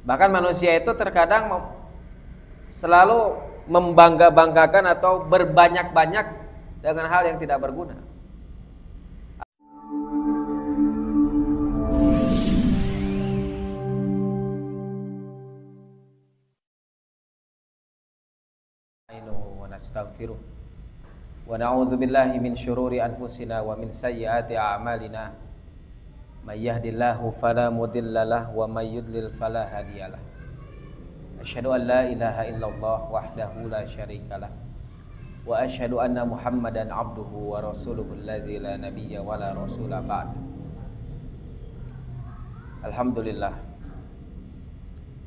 Bahkan manusia itu terkadang selalu membangga-banggakan atau berbanyak-banyak dengan hal yang tidak berguna. Wa nastaghfiruh wa na'udzu billahi min syururi anfusina wa min sayyiati a'malina. May yahdihillahu fala mudhillalah wa may yudlil fala hadiyalah. Asyhadu an la ilaha illallah wahdahu la syarikalah wa asyhadu anna Muhammadan abduhu wa rasuluhu alladzi la nabiyya wa la rasula ba'd. Alhamdulillah,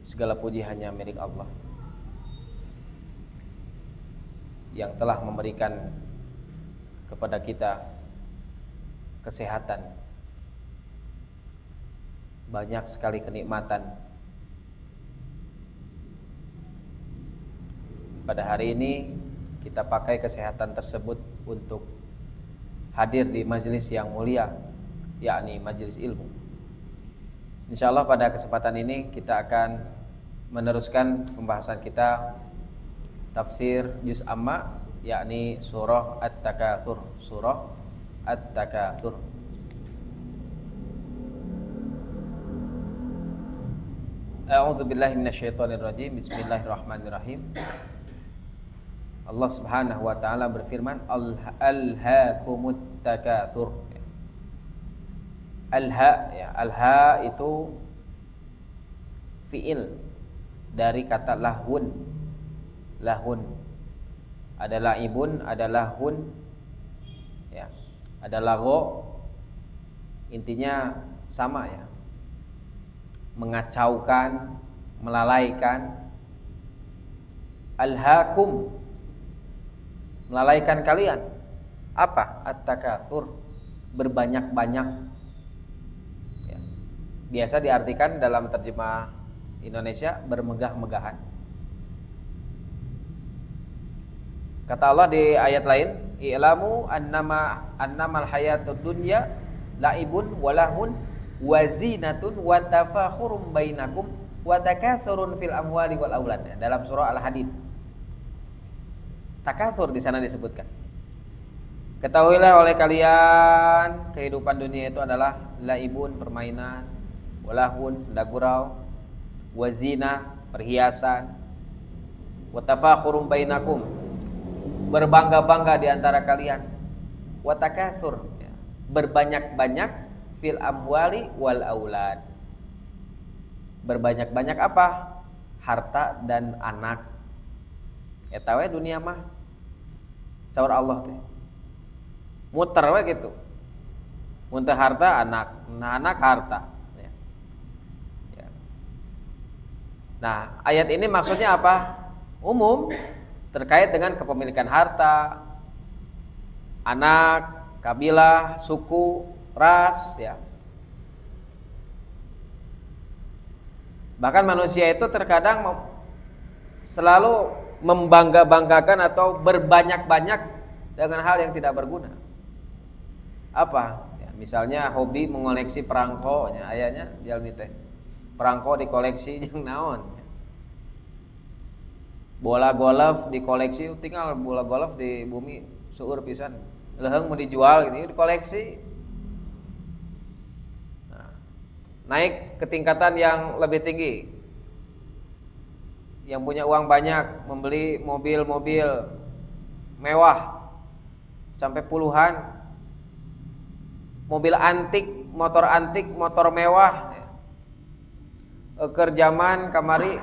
segala puji hanya milik Allah yang telah memberikan kepada kita kesehatan, banyak sekali kenikmatan. Pada hari ini kita pakai kesehatan tersebut untuk hadir di majelis yang mulia, yakni majelis ilmu. Insyaallah pada kesempatan ini kita akan meneruskan pembahasan kita tafsir juz amma, yakni surah At-Takatsur, surah At-Takatsur. A'udzu billahi minasyaitonir rajim. Bismillahirrahmanirrahim. Allah Subhanahu wa taala berfirman, alhaakumut takatsur. Alha, ya, alha itu fiil dari kata lahun. Lahun ada laibun, ada lahun, ya, ada lago, intinya sama, ya, mengacaukan, melalaikan. Alhaakum, melalaikan kalian. Apa? At-takatsur, berbanyak-banyak, ya. Biasa diartikan dalam terjemah Indonesia bermegah-megahan. Kata Allah di ayat lain, i'lamu annamal hayatud dunya laibun walahun wa zinatun wa tafakhurum bainakum wa takatsurun fil amwali wal aulad. Dalam surah Al-Hadid. Takatsur di sana disebutkan. Ketahuilah oleh kalian, kehidupan dunia itu adalah laibun, permainan, walahun, senda gurau, wa zinah, perhiasan, wa tafakhurum bainakum, berbangga-bangga di antara kalian, wa takatsur, ya, berbanyak-banyak, fil amwali wal aulad, berbanyak-banyak apa? Harta dan anak. Ya tahu ya, dunia mah saur Allah teh muter we gitu, muntah harta anak, nah anak harta, ya. Ya. Nah ayat ini maksudnya apa? Umum, terkait dengan kepemilikan harta, anak, kabilah, suku, ras, ya. Bahkan manusia itu terkadang selalu membangga-banggakan atau berbanyak-banyak dengan hal yang tidak berguna. Apa? Ya, misalnya hobi mengoleksi perangko, ya, ayahnya jalmi teh. Perangko dikoleksi jeung naon? Bola golf dikoleksi, tinggal bola golf di bumi seueur pisan. Leuheung mau dijual gitu, dikoleksi. Nah, naik ke tingkatan yang lebih tinggi. Yang punya uang banyak membeli mobil-mobil mewah sampai puluhan. Mobil antik, motor mewah. Keur zaman kamari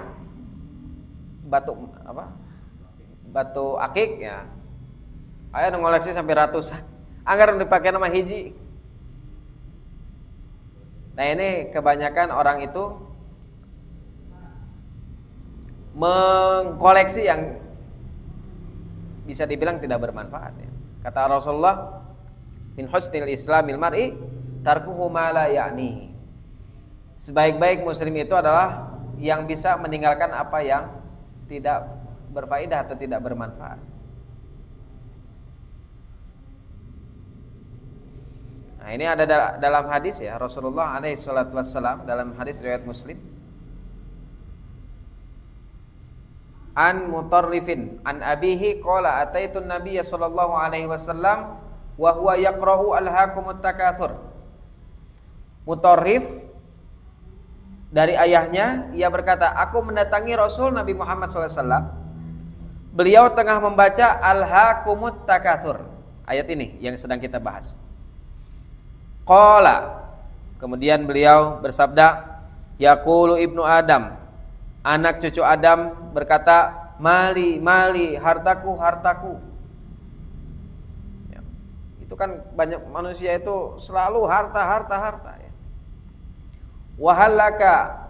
batu apa? Batu akik, ya. Aya nu ngoleksi sampai ratusan. Anggaran dipakai nama hiji. Nah, ini kebanyakan orang itu mengkoleksi yang bisa dibilang tidak bermanfaat, ya. Kata Rasulullah, min husnil islamil mar'i tarkuhu ma la ya'ni. Sebaik-baik muslim itu adalah yang bisa meninggalkan apa yang tidak berfaedah atau tidak bermanfaat. Nah, ini ada dalam hadis, ya, Rasulullah alaihi salatu wassalam, dalam hadis riwayat Muslim. an Mutarrifin an abihi qala ataitu Nabiyya sallallahu alaihi wasallam wa huwa yaqra'u alhaakumut takatsur. Mutarrif dari ayahnya, ia berkata, aku mendatangi Rasul Nabi Muhammad SAW. Beliau tengah membaca alhaakumut takatsur. Ayat ini yang sedang kita bahas. Qala, kemudian beliau bersabda, yaqulu ibnu Adam, anak cucu Adam berkata, mali, mali, hartaku, hartaku. Ya. Itu kan banyak manusia itu selalu harta, harta, harta. Ya. Wahallaka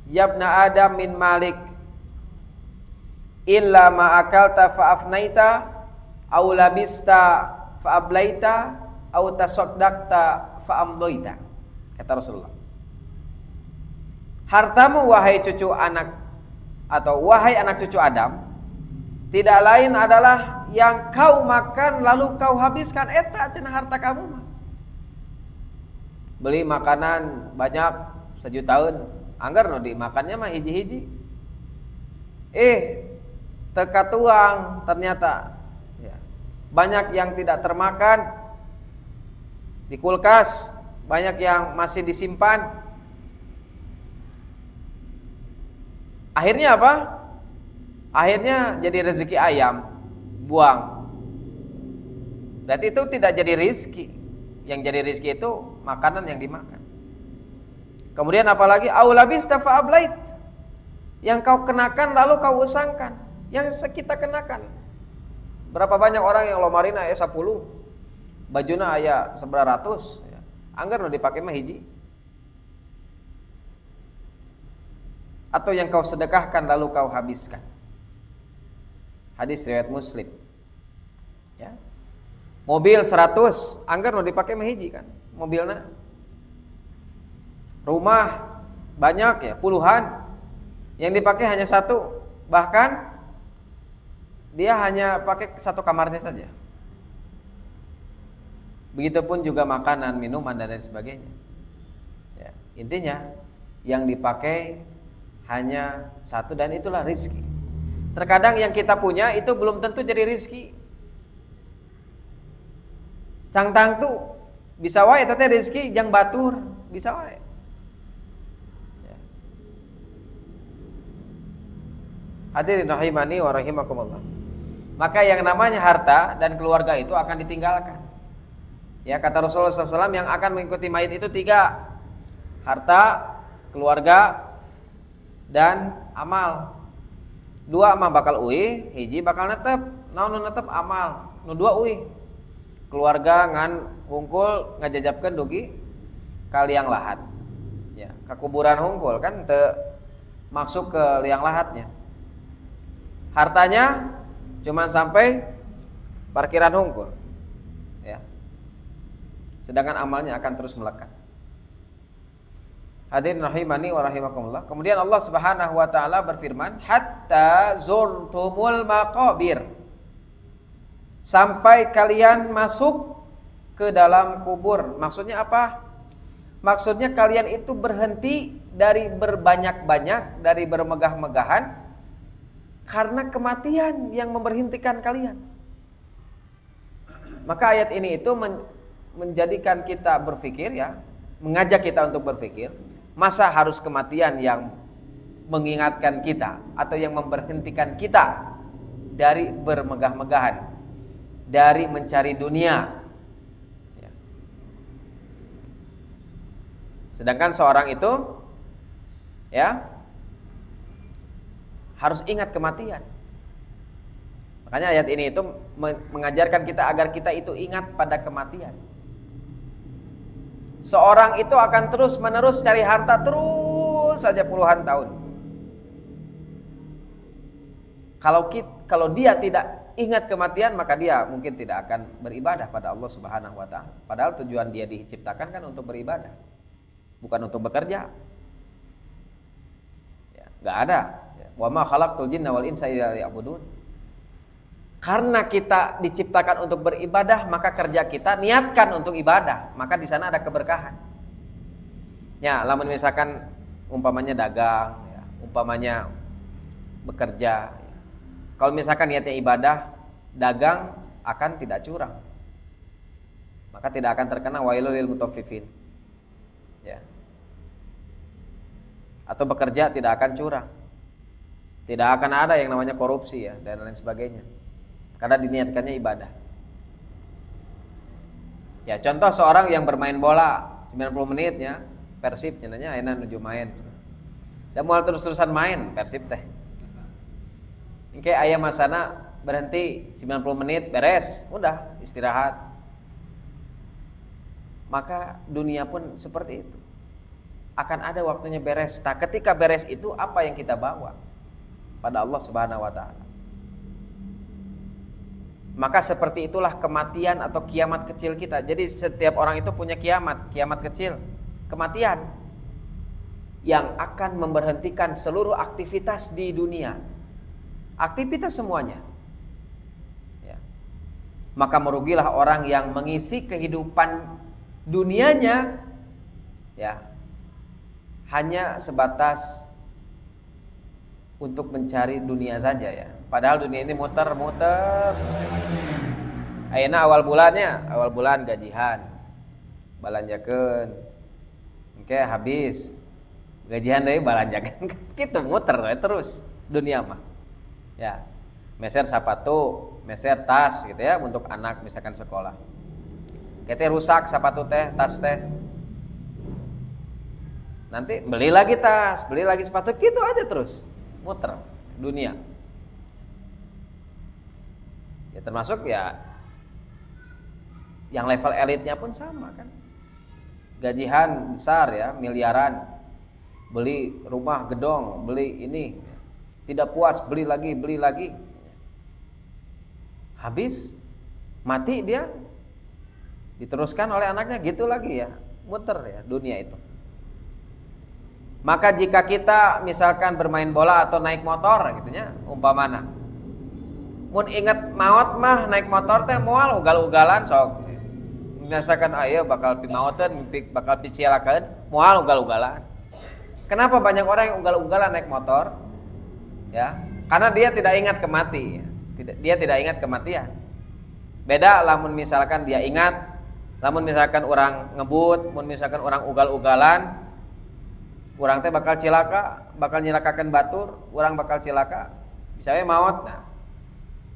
yabna Adam min malik illa ma akalta fa'afnaita aw labista fa'ablaita aw tasaddaqta fa'amdoita. Kata Rasulullah, hartamu wahai cucu anak atau wahai anak cucu Adam tidak lain adalah yang kau makan lalu kau habiskan. Eta cenah harta kamu mah. Beli makanan banyak sejutaan, anggar no dimakannya mah hiji-hiji. Teka tuang ternyata ya, banyak yang tidak termakan di kulkas, banyak yang masih disimpan. Akhirnya apa? Akhirnya jadi rezeki ayam, buang. Berarti itu tidak jadi rezeki. Yang jadi rezeki itu makanan yang dimakan. Kemudian apalagi aulabista fa'ablait, yang kau kenakan lalu kau usangkan, yang kita kenakan. Berapa banyak orang yang lomarina aya 10, bajuna aya 900, ya. Anggar nu dipake mah hiji. Atau yang kau sedekahkan lalu kau habiskan. Hadis riwayat Muslim. Ya. Mobil 100, anggar nu dipake mah hiji kan mobilna. Rumah banyak ya, puluhan, yang dipakai hanya satu, bahkan dia hanya pakai satu kamarnya saja. Begitupun juga makanan, minuman dan lain sebagainya. Ya, intinya yang dipakai hanya satu dan itulah rizki. Terkadang yang kita punya itu belum tentu jadi rizki. Cangtang tuh bisa wae teh rizki, jang batur bisa wae. Hadirin rahimani wa rahimakumullah. Maka yang namanya harta dan keluarga itu akan ditinggalkan. Ya, kata Rasulullah SAW, yang akan mengikuti mayit itu 3: harta, keluarga, dan amal. 2 mah bakal uih, hiji bakal netep. Naon nu netep amal, nu 2 uih. Keluarga ngan hungkul ngajajabkeun dugi ka liang lahat. Ya, ka kuburan hungkul kan teu masuk ke liang lahatnya. Hartanya cuma sampai parkiran hungkul, ya. Sedangkan amalnya akan terus melekat. Hadirin rahimani wa rahimakumullah. Kemudian Allah Subhanahu wa taala berfirman, hatta zurtumul maqabir, sampai kalian masuk ke dalam kubur. Maksudnya apa? Maksudnya kalian itu berhenti dari berbanyak-banyak, dari bermegah-megahan, karena kematian yang memberhentikan kalian. Maka ayat ini itu menjadikan kita berpikir, ya, mengajak kita untuk berpikir, masa harus kematian yang mengingatkan kita atau yang memberhentikan kita dari bermegah-megahan, dari mencari dunia. Ya. Sedangkan seorang itu, ya, harus ingat kematian. Makanya ayat ini itu mengajarkan kita agar kita itu ingat pada kematian. Seorang itu akan terus menerus cari harta terus saja puluhan tahun. Kalau dia tidak ingat kematian, maka dia mungkin tidak akan beribadah pada Allah Subhanahu wa taala. Padahal tujuan dia diciptakan kan untuk beribadah, bukan untuk bekerja. Ya, enggak ada. Wa ma khalaqtul jinna wal insa illa liya'budun. Karena kita diciptakan untuk beribadah, maka kerja kita niatkan untuk ibadah, maka di sana ada keberkahan. Ya, lamun misalkan umpamanya dagang, ya, umpamanya bekerja, ya, Kalau misalkan niatnya ibadah, dagang akan tidak curang, maka tidak akan terkena wailul lil mutaffifin. Ya. Atau bekerja tidak akan curang, tidak akan ada yang namanya korupsi ya dan lain sebagainya, karena diniatkannya ibadah. Ya, contoh seorang yang bermain bola 90 menit ya, Persib cenanya ayeuna nuju main. Dan moal terus-terusan main Persib teh. Engke aya masana berhenti 90 menit beres, udah istirahat. Maka dunia pun seperti itu. Akan ada waktunya beres. Nah, ketika beres itu apa yang kita bawa pada Allah Subhanahu wa taala? Maka seperti itulah kematian atau kiamat kecil kita. Jadi setiap orang itu punya kiamat kecil, kematian yang akan memberhentikan seluruh aktivitas di dunia. Aktivitas semuanya. Ya. Maka merugilah orang yang mengisi kehidupan dunianya ya hanya sebatas untuk mencari dunia saja ya. Padahal dunia ini muter-muter. Ayeuna awal bulan gajian. Balanjakeun. Engke habis. Gajian deui balanjakeun. Kitu muter terus dunia mah. Ya. Meser sepatu, meser tas gitu ya untuk anak misalkan sekolah. Kete rusak sepatu teh, tas teh. Nanti beli lagi tas, beli lagi sepatu, gitu aja terus. Muter dunia. Ya termasuk ya yang level elitnya pun sama kan. Gajian besar ya, miliaran. Beli rumah gedong, beli ini. Tidak puas, beli lagi. Habis mati dia. Diteruskan oleh anaknya gitu lagi ya. Muter ya dunia itu. Maka jika kita misalkan bermain bola atau naik motor gitu nya, umpamana mun inget maot mah naik motor teh moal ugal-ugalan sok. Misalkan ayo bakal pimaoteun, bakal picilakeun, moal ugal-ugalan. Kenapa banyak orang yang ugal-ugalan naik motor? Ya, karena dia tidak ingat kematian. Dia tidak ingat kematian. Beda lamun misalkan dia ingat, lamun misalkan orang ngebut, mun misalkan orang ugal-ugalan, urang teh bakal cilaka, bakal nyilakakeun batur, urang bakal cilaka, bisa we maot. Nah,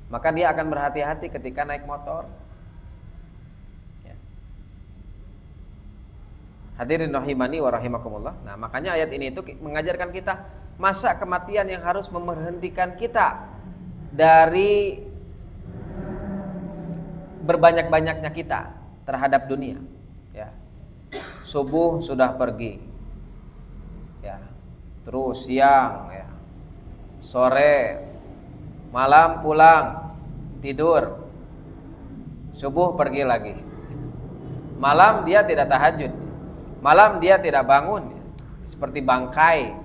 maka dia akan berhati-hati ketika naik motor. Ya. Hadirin rahimani wa rahimakumullah. Nah, makanya ayat ini itu mengajarkan kita masa kematian yang harus memberhentikan kita dari berbanyak-banyaknya kita terhadap dunia. Ya. Subuh sudah pergi. Ya, terus siang ya, sore, malam pulang, tidur, subuh pergi lagi, malam dia tidak tahajud, malam dia tidak bangun, seperti bangkai.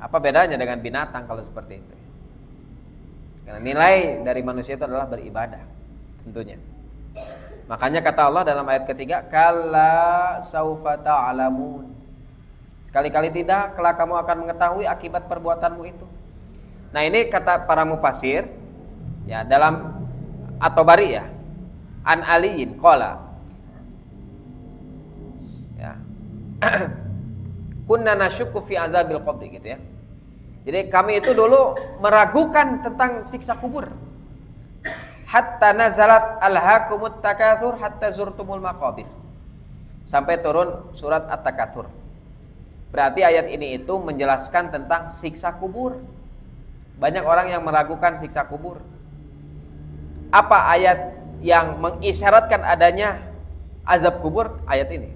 Apa bedanya dengan binatang kalau seperti itu? Karena nilai dari manusia itu adalah beribadah, tentunya. Makanya kata Allah dalam ayat ketiga, kalla saufa ta'lamun. Sekali-kali tidak, kelak kamu akan mengetahui akibat perbuatanmu itu. Nah ini kata para mufasir, ya dalam At-Tabari ya, An Aliyin qala, ya, kunna nasyukku fi azabil qabri gitu ya. Jadi kami itu dulu meragukan tentang siksa kubur. Hatta nazalat alhaakumut takatsur hatta zurtumul maqabir. Sampai turun surat At-Takatsur. Berarti ayat ini itu menjelaskan tentang siksa kubur. Banyak orang yang meragukan siksa kubur. Apa ayat yang mengisyaratkan adanya azab kubur? Ayat ini.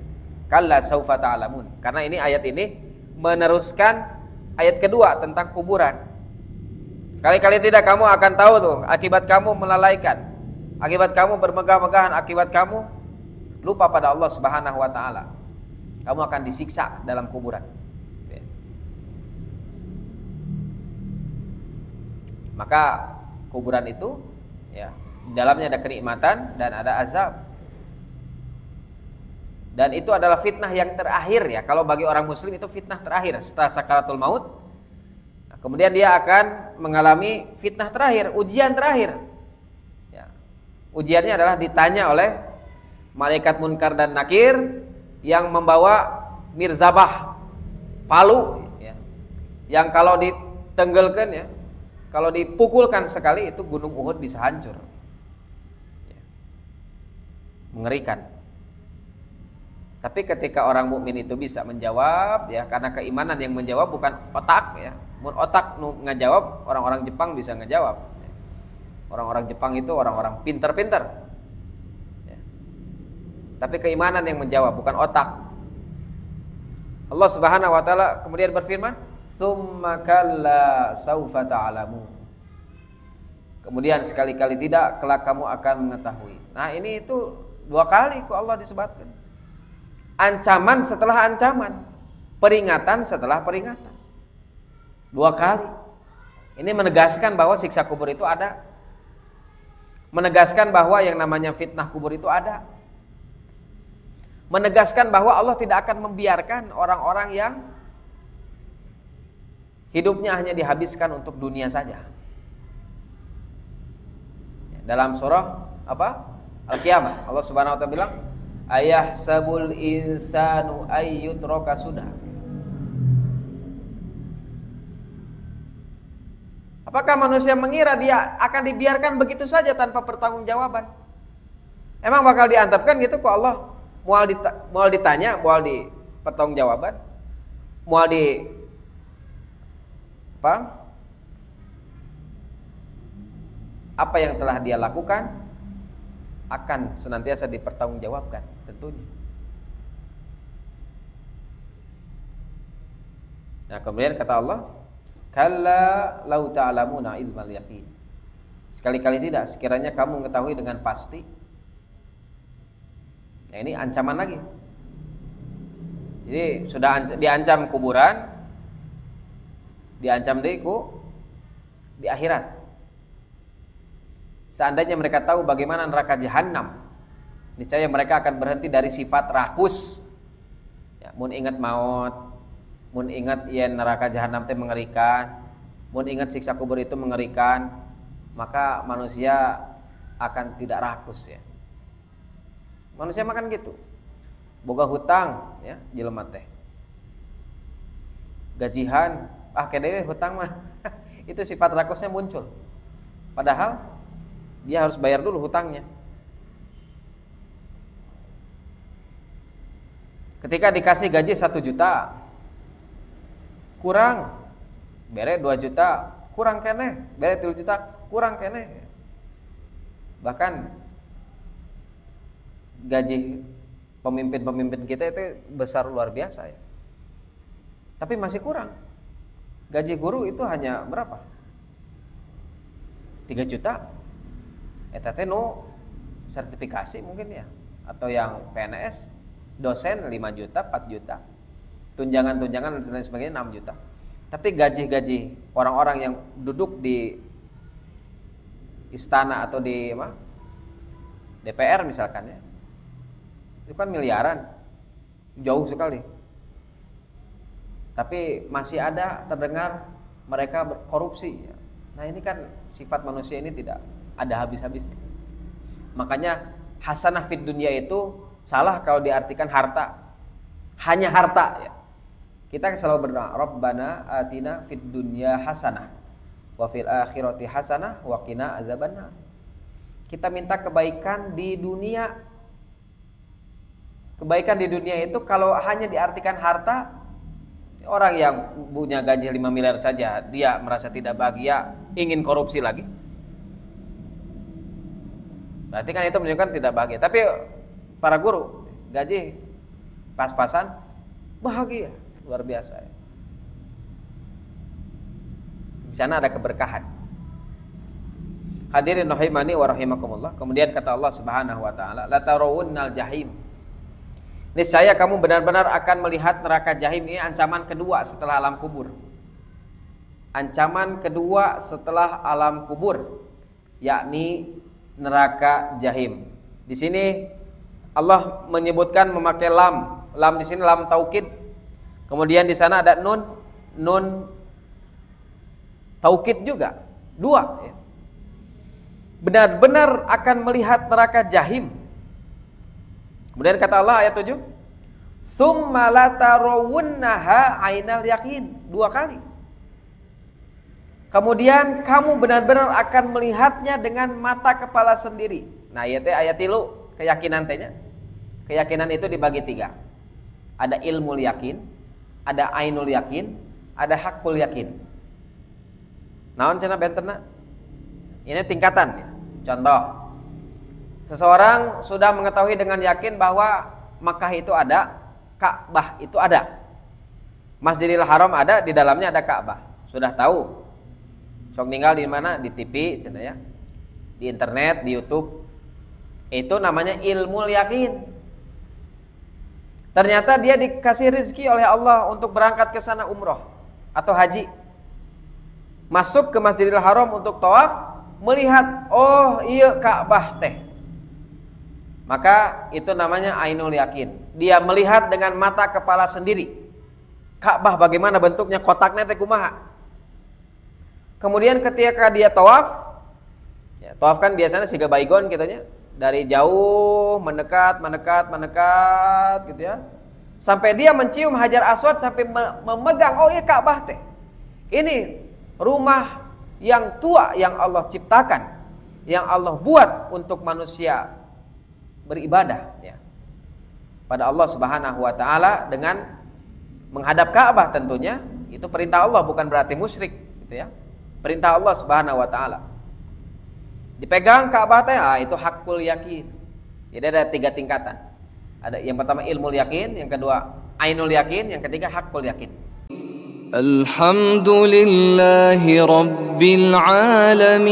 Kalla saufa ta'lamun. Karena ini ayat ini meneruskan ayat kedua tentang kuburan. Kali-kali tidak kamu akan tahu tuh akibat kamu melalaikan, akibat kamu bermegah-megahan, akibat kamu lupa pada Allah Subhanahu wa taala. Kamu akan disiksa dalam kuburan. Maka kuburan itu ya, di dalamnya ada kenikmatan dan ada azab. Dan itu adalah fitnah yang terakhir ya. Kalau bagi orang muslim itu fitnah terakhir setelah sakaratul maut. Nah, Kemudian dia akan mengalami fitnah terakhir, ujian terakhir. Ya. Ujiannya adalah ditanya oleh malaikat munkar dan nakir yang membawa mirzabah, palu, ya. Yang kalau ditenggelkan, ya, kalau dipukulkan sekali itu gunung Uhud bisa hancur. Ya. Mengerikan. Tapi ketika orang mukmin itu bisa menjawab, ya, karena keimanan yang menjawab bukan otak, ya. Mun otak ngejawab, orang-orang Jepang bisa ngejawab. Orang-orang Jepang itu orang-orang pinter-pinter. Ya. Tapi keimanan yang menjawab, bukan otak. Allah Subhanahu wa taala kemudian berfirman, "Tsumma kalla saufa ta'lamu." Kemudian sekali-kali tidak, kelak kamu akan mengetahui. Nah, ini itu dua kali kok Allah disebutkan. Ancaman setelah ancaman, peringatan setelah peringatan. Dua kali. Ini menegaskan bahwa siksa kubur itu ada. Menegaskan bahwa yang namanya fitnah kubur itu ada. Menegaskan bahwa Allah tidak akan membiarkan orang-orang yang hidupnya hanya dihabiskan untuk dunia saja. Dalam surah apa? Al-Qiyamah, Allah Subhanahu wa taala bilang, "Ayahsabul insanu ayyutraka sudah." Apakah manusia mengira dia akan dibiarkan begitu saja tanpa pertanggungjawaban? Emang bakal diantapkan gitu kok Allah? Mual ditanya, mual di pertanggungjawaban, mual di apa yang telah dia lakukan akan senantiasa dipertanggungjawabkan tentunya. Nah, kemudian kata Allah, "Kalla lau ta'lamuna ilmal yaqin." Sekali-kali tidak, sekiranya kamu mengetahui dengan pasti. Nah, ini ancaman lagi. Jadi sudah diancam kuburan, diancam di akhirat. Seandainya mereka tahu bagaimana neraka jahanam, niscaya mereka akan berhenti dari sifat rakus. Ya, mun ingat maut, mun ingat ya neraka jahanam teh mengerikan, mun ingat siksa kubur itu mengerikan, maka manusia akan tidak rakus, ya. Manusia makan gitu. Boga hutang, ya, jelema teh. Gajihan, kedewe hutang mah. Itu sifat rakusnya muncul. Padahal dia harus bayar dulu hutangnya. Ketika dikasih gaji 1 juta, kurang, bere 2 juta, kurang keneh, bere 3 juta, kurang keneh. Bahkan gaji pemimpin-pemimpin kita itu besar luar biasa, ya. Tapi masih kurang. Gaji guru itu hanya berapa? 3 juta. Eta teh nu sertifikasi mungkin, ya. Atau yang PNS, dosen 5 juta, 4 juta. Tunjangan-tunjangan dan sebagainya 6 juta. Tapi gaji-gaji orang-orang yang duduk di istana atau di DPR misalkan, ya, itu kan miliaran, jauh sekali. Tapi masih ada terdengar mereka berkorupsi, ya. Nah, ini kan sifat manusia ini tidak ada habis-habisnya. Makanya hasanah fid dunya itu salah kalau diartikan harta. Hanya harta, ya. Kita selalu berdoa, Rabbana atina fid dunya hasanah wa fil akhirati hasanah wa qina azabannar. Kita minta kebaikan di dunia. Kebaikan di dunia itu kalau hanya diartikan harta, orang yang punya gaji 5 miliar saja dia merasa tidak bahagia, ingin korupsi lagi. Berarti kan itu menunjukkan tidak bahagia. Tapi para guru gaji pas-pasan bahagia, luar biasa, ya. Di sana ada keberkahan. Hadirin rahimani wa rahimakumullah. Kemudian kata Allah Subhanahu wa taala, la tarawunnal jahim. Niscaya kamu benar-benar akan melihat neraka jahim. Ini ancaman kedua setelah alam kubur. Ancaman kedua setelah alam kubur, yakni neraka jahim. Di sini Allah menyebutkan memakai lam. Lam di sini lam taukid. Kemudian di sana ada nun taukid juga, dua ya. Benar-benar akan melihat neraka jahim. Kemudian kata Allah ayat 7, summa latarawunnaha ainal yakin, dua kali. Kemudian kamu benar-benar akan melihatnya dengan mata kepala sendiri. Nah ayat tilu keyakinan tehnya. Keyakinan itu dibagi tiga. Ada ilmul yakin, ada ainul yakin, ada hakul yakin. Naon cenah bentena? Ini tingkatan ya. Contoh, seseorang sudah mengetahui dengan yakin bahwa Makkah itu ada, Ka'bah itu ada, Masjidil Haram ada, di dalamnya ada Ka'bah. Sudah tahu. Sok tinggal di mana? Di TV, cenah ya. Di internet, di YouTube. Itu namanya ilmul yakin. Ternyata dia dikasih rezeki oleh Allah untuk berangkat ke sana umroh atau haji. Masuk ke Masjidil Haram untuk tawaf, melihat, oh iya Ka'bah teh. Maka itu namanya ainul yakin. Dia melihat dengan mata kepala sendiri. Ka'bah bagaimana bentuknya, kotaknya teh kumaha. Kemudian ketika dia tawaf, ya, tawaf kan biasanya siga baygon kitanya, dari jauh mendekat gitu ya. Sampai dia mencium Hajar Aswad, sampai memegang, oh iya Ka'bah teh. Ini rumah yang tua yang Allah ciptakan, yang Allah buat untuk manusia beribadah ya, pada Allah Subhanahu wa taala dengan menghadap Ka'bah tentunya. Itu perintah Allah, bukan berarti musyrik gitu ya. Perintah Allah Subhanahu wa taala. Dipegang Ka'bah teh, itu hakul yakin. Jadi ada tiga tingkatan. Ada yang pertama ilmul yakin, yang kedua ainul yakin, yang ketiga hakul yakin. Alhamdulillahi Rabbil Alamin.